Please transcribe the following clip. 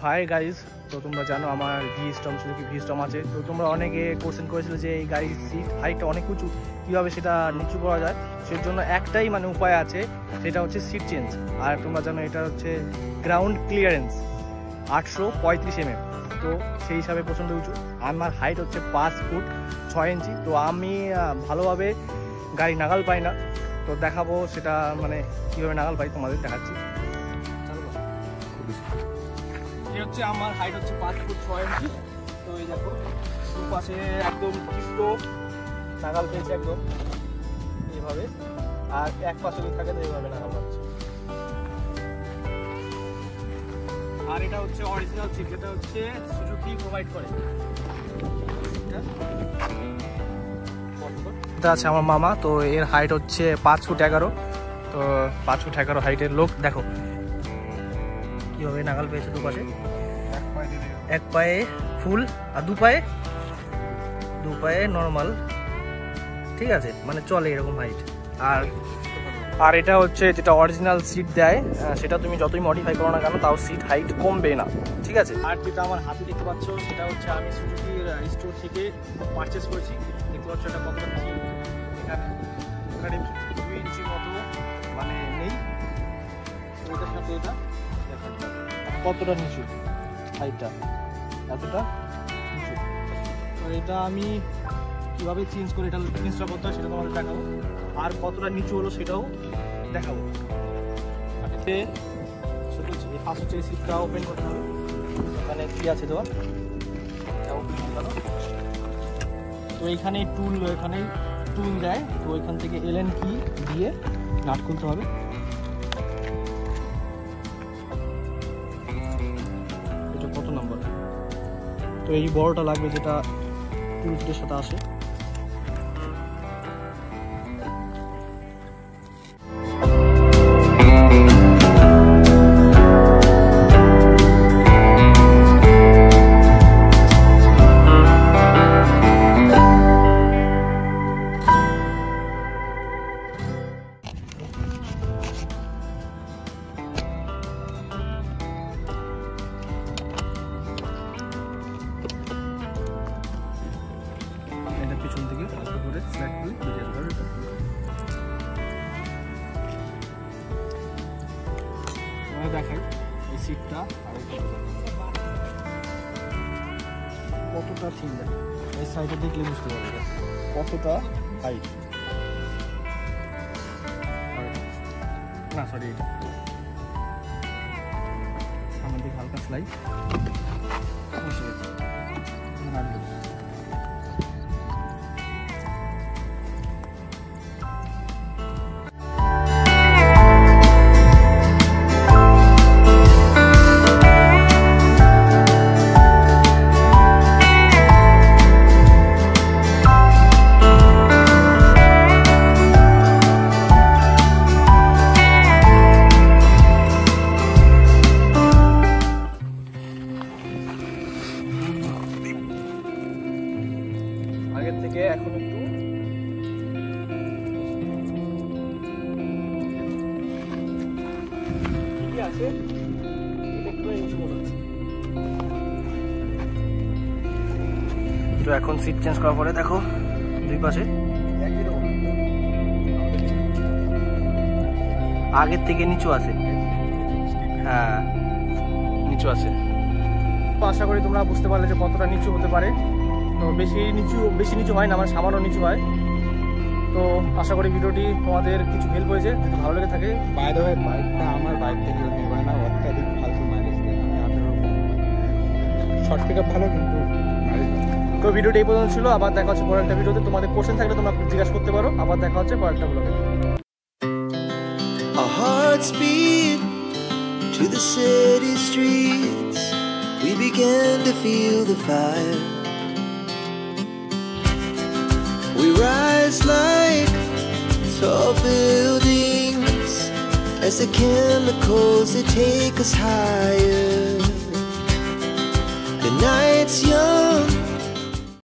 Hi guys, তো তোমরা জানো আমার ভিস্টম সুজুকি ভিস্টম আছে। তো তোমরা অনেকে কোশ্চেন করেছিল যে এই গাড়ির সিট হাইটটা অনেক উঁচু, কীভাবে সেটা নিচু করা যায়। সেই জন্য একটাই উপায় আছে, সেটা হচ্ছে সিট চেঞ্জ। আর তোমরা জানো এটা হচ্ছে গ্রাউন্ড ক্লিয়ারেন্স 835 mm, তো সেই হিসাবে প্রচণ্ড উঁচু। আমার হাইট হচ্ছে 5 ফুট 6 ইঞ্চি। তো আমি ভালোভাবে গাড়ি নাগাল পাই না, তো দেখাবো সেটা কীভাবে নাগাল পাই তোমাদের দেখাচ্ছি। এই হচ্ছে আমার হাইট হচ্ছে 5 ফুট 6 ইঞ্চি। তো এই দেখো দুপাশে একদম টিপটো নাগাল পেয়েছে একদম এইভাবে, আর এক পাশে যদি থাকে তো এইভাবে নাগাল পাচ্ছে। আর এটা হচ্ছে অরিজিনাল সিট, যেটা হচ্ছে সুজুকি প্রোভাইড করে। এটা আছে আমার মামা, তো এর হাইট হচ্ছে 5 ফুট 11। তো 5 ফুট 11 হাইটের লোক দেখো কীভাবে নাগাল পেয়েছে দুপাশে। এক পায়ে ফুল আর দু পায়ে নর্মাল, ঠিক আছে, চলে এরকম হাইট। আর এটা হচ্ছে যেটা অরিজিনাল সিট দেয়, সেটা তুমি যতই মডিফাই করো না কেন তাও সিট হাইট কমবে না, ঠিক আছে। আর যেটা আমার হাতে দেখতে পাচ্ছ সেটা হচ্ছে আমি সুজুকির স্টোর থেকে পারচেস করেছি। দেখতে পাচ্ছ এটা কতটা ঠিক, এখানে 2 ইঞ্চির মতো নেই। ওটার সাথে এটা কতটা নিচু, হাইটটা এতটা নিচু। তো এটা আমি কীভাবে চেঞ্জ করে এটা ইনস্টল করতে হয় সেটা তোমাদের দেখাবো, আর কতটা নিচু হলো সেটাও দেখাবো। আর এতে ফার্স্ট হচ্ছে সিটটা ওপেন করতে হবে। এখানে কি আছে তোমার তো এইখানে টুল দেয়, তো এখান থেকে এলএন কি দিয়ে নাট খুলতে হবে। এটা কত নম্বর, তো এই বড়টা লাগবে যেটা টুলসের সাথে আসে। পিছন থেকে হালকা করে ফ্ল্যাট করে বেরিয়ে আসবে। দেখাই এই সিটটা কতটা ঠিক, এই সাইডে দেখলে বুঝতে পারবে কতটা হাইট। না সরি, এটা সামনের দিকে হালকা স্লাইড বসে গেছে। আগের থেকে এখন একটু ঠিকই আছে, তো এখন সিট চেঞ্জ করার পরে দেখো দুই পাশে আগের থেকে নিচু আছে। হ্যাঁ নিচু আছে, তো আশা করি তোমরা বুঝতে পারলে যে কতটা নিচু হতে পারে। তো বেশি নিচু হয় না, আমার সামান্য নিচু হয়। তো আশা করি ভিডিওটি তোমাদের কিছু হেল্প হয়েছে, যদি ভালো লেগে থাকে। বাই দ্য ওয়ে, বাইকটা আমার বাইক থেকে নেবে না, অত্যাধিক ফালতু মাইলেজ দেয়। আমি 18 শর্ট পিক আপ ভালো, কিন্তু তো ভিডিওটি এই পর্যন্ত ছিল। আবার দেখা হচ্ছে পরের একটা ভিডিওতে। তোমাদের কোশ্চেন থাকলে তোমরা জিজ্ঞাসা করতে পারো। আবার দেখা হচ্ছে পরের একটা ব্লগে। Our hearts beat to the city streets. We began to feel the fire. We rise like tall buildings as the chemicals that take us higher. The night's young,